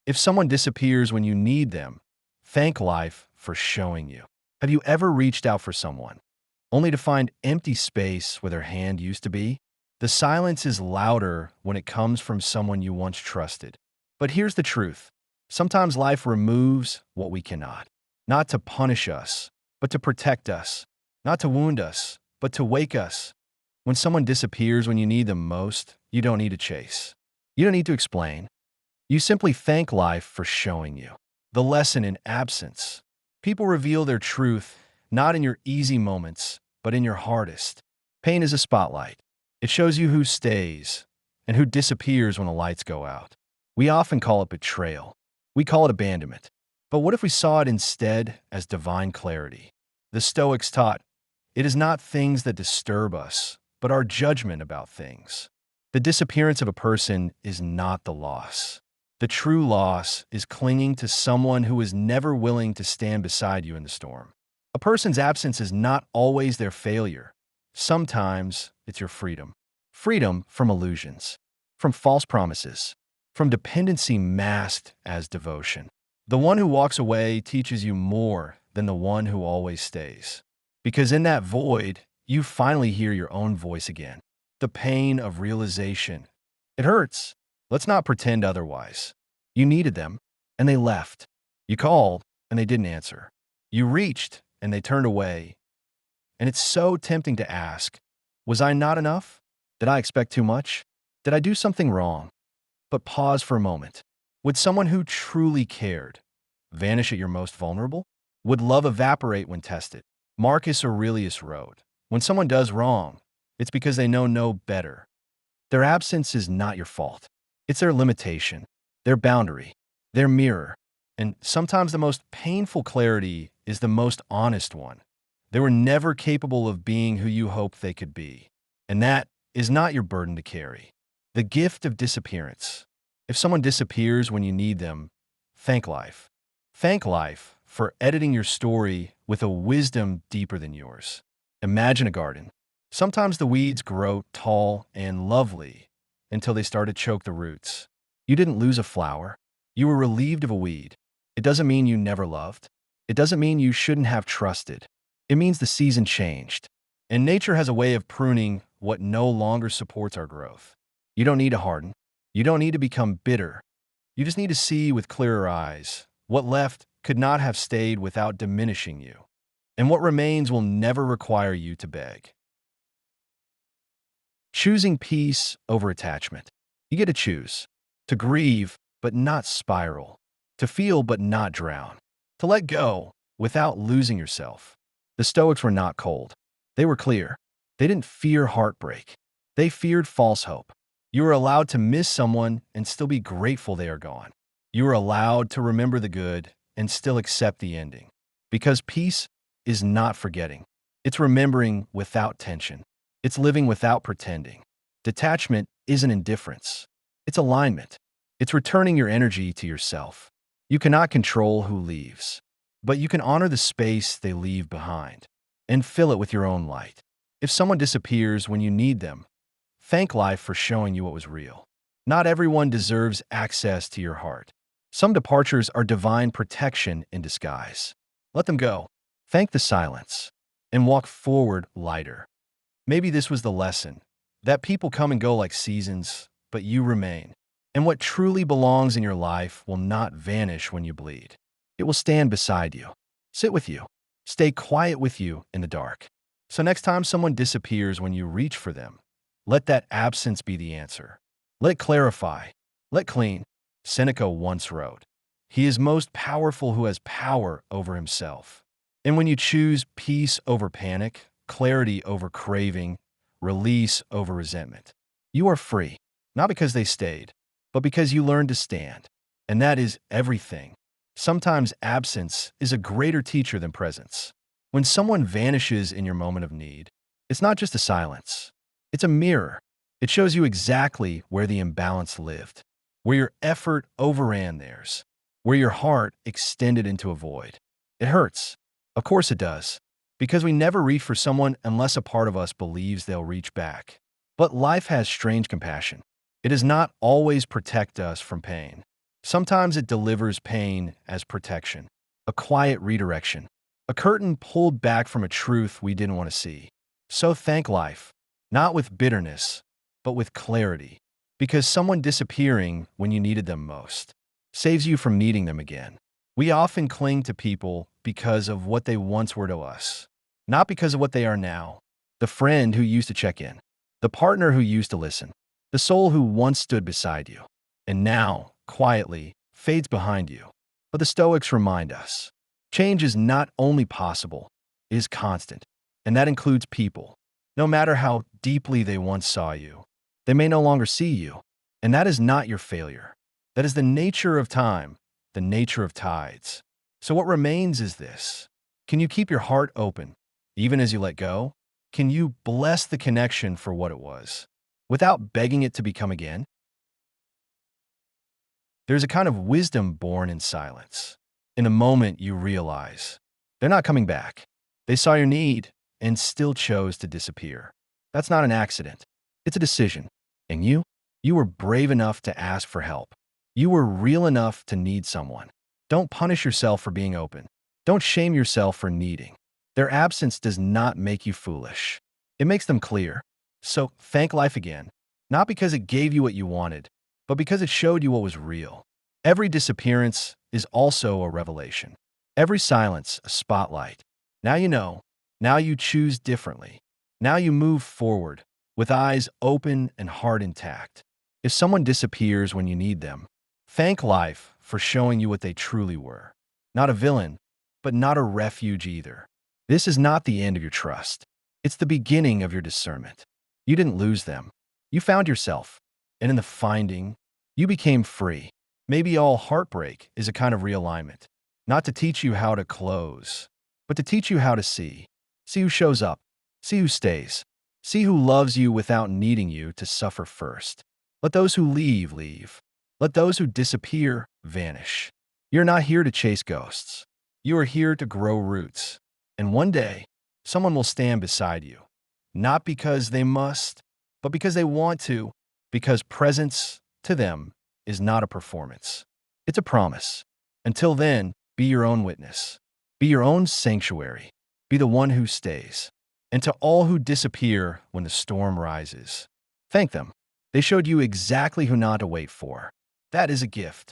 If someone disappears when you need them, thank life for showing you. Have you ever reached out for someone, only to find empty space where their hand used to be? The silence is louder when it comes from someone you once trusted. But here's the truth. Sometimes life removes what we cannot. Not to punish us, but to protect us. Not to wound us, but to wake us. When someone disappears when you need them most, you don't need to chase. You don't need to explain. You simply thank life for showing you. The lesson in absence. People reveal their truth not in your easy moments, but in your hardest. Pain is a spotlight. It shows you who stays and who disappears when the lights go out. We often call it betrayal. We call it abandonment. But what if we saw it instead as divine clarity? The Stoics taught, it is not things that disturb us, but our judgment about things. The disappearance of a person is not the loss. The true loss is clinging to someone who is never willing to stand beside you in the storm. A person's absence is not always their failure. Sometimes it's your freedom. Freedom from illusions, from false promises, from dependency masked as devotion. The one who walks away teaches you more than the one who always stays. Because in that void, you finally hear your own voice again. The pain of realization. It hurts. Let's not pretend otherwise. You needed them, and they left. You called, and they didn't answer. You reached, and they turned away. And it's so tempting to ask, was I not enough? Did I expect too much? Did I do something wrong? But pause for a moment. Would someone who truly cared vanish at your most vulnerable? Would love evaporate when tested? Marcus Aurelius wrote, when someone does wrong, it's because they know no better. Their absence is not your fault. It's their limitation, their boundary, their mirror. And sometimes the most painful clarity is the most honest one. They were never capable of being who you hoped they could be. And that is not your burden to carry. The gift of disappearance. If someone disappears when you need them, thank life. Thank life for editing your story with a wisdom deeper than yours. Imagine a garden. Sometimes the weeds grow tall and lovely until they start to choke the roots. You didn't lose a flower. You were relieved of a weed. It doesn't mean you never loved. It doesn't mean you shouldn't have trusted. It means the season changed. And nature has a way of pruning what no longer supports our growth. You don't need to harden. You don't need to become bitter. You just need to see with clearer eyes. What left could not have stayed without diminishing you. And what remains will never require you to beg. Choosing peace over attachment. You get to choose. To grieve, but not spiral. To feel, but not drown. To let go without losing yourself. The Stoics were not cold. They were clear. They didn't fear heartbreak. They feared false hope. You were allowed to miss someone and still be grateful they are gone. You were allowed to remember the good and still accept the ending. Because peace is not forgetting. It's remembering without tension. It's living without pretending. Detachment isn't indifference. It's alignment. It's returning your energy to yourself. You cannot control who leaves, but you can honor the space they leave behind and fill it with your own light. If someone disappears when you need them, thank life for showing you what was real. Not everyone deserves access to your heart. Some departures are divine protection in disguise. Let them go. Thank the silence and walk forward lighter. Maybe this was the lesson, that people come and go like seasons, but you remain. And what truly belongs in your life will not vanish when you bleed. It will stand beside you, sit with you, stay quiet with you in the dark. So next time someone disappears when you reach for them, let that absence be the answer. Let it clarify. Let clean. Seneca once wrote, "He is most powerful who has power over himself." And when you choose peace over panic, clarity over craving, release over resentment, you are free, not because they stayed, but because you learned to stand. And that is everything. Sometimes absence is a greater teacher than presence. When someone vanishes in your moment of need, it's not just a silence. It's a mirror. It shows you exactly where the imbalance lived, where your effort overran theirs, where your heart extended into a void. It hurts. Of course it does, because we never reach for someone unless a part of us believes they'll reach back. But life has strange compassion. It does not always protect us from pain. Sometimes it delivers pain as protection, a quiet redirection, a curtain pulled back from a truth we didn't want to see. So thank life, not with bitterness, but with clarity, because someone disappearing when you needed them most saves you from needing them again. We often cling to people because of what they once were to us, not because of what they are now. The friend who used to check in, the partner who used to listen, the soul who once stood beside you, and now, quietly, fades behind you. But the Stoics remind us, change is not only possible, it is constant, and that includes people. No matter how deeply they once saw you, they may no longer see you, and that is not your failure. That is the nature of time, the nature of tides. So what remains is this. Can you keep your heart open, even as you let go? Can you bless the connection for what it was, without begging it to become again? There's a kind of wisdom born in silence. In a moment, you realize they're not coming back. They saw your need and still chose to disappear. That's not an accident. It's a decision. And you were brave enough to ask for help. You were real enough to need someone. Don't punish yourself for being open. Don't shame yourself for needing. Their absence does not make you foolish. It makes them clear. So thank life again, not because it gave you what you wanted, but because it showed you what was real. Every disappearance is also a revelation. Every silence, a spotlight. Now you know. Now you choose differently. Now you move forward, with eyes open and heart intact. If someone disappears when you need them, thank life for showing you what they truly were. Not a villain, but not a refuge either. This is not the end of your trust. It's the beginning of your discernment. You didn't lose them. You found yourself. And in the finding, you became free. Maybe all heartbreak is a kind of realignment. Not to teach you how to close, but to teach you how to see. See who shows up. See who stays. See who loves you without needing you to suffer first. Let those who leave, leave. Let those who disappear, vanish. You're not here to chase ghosts. You are here to grow roots. And one day, someone will stand beside you. Not because they must, but because they want to. Because presence, to them, is not a performance. It's a promise. Until then, be your own witness. Be your own sanctuary. Be the one who stays. And to all who disappear when the storm rises, thank them. They showed you exactly who not to wait for. That is a gift.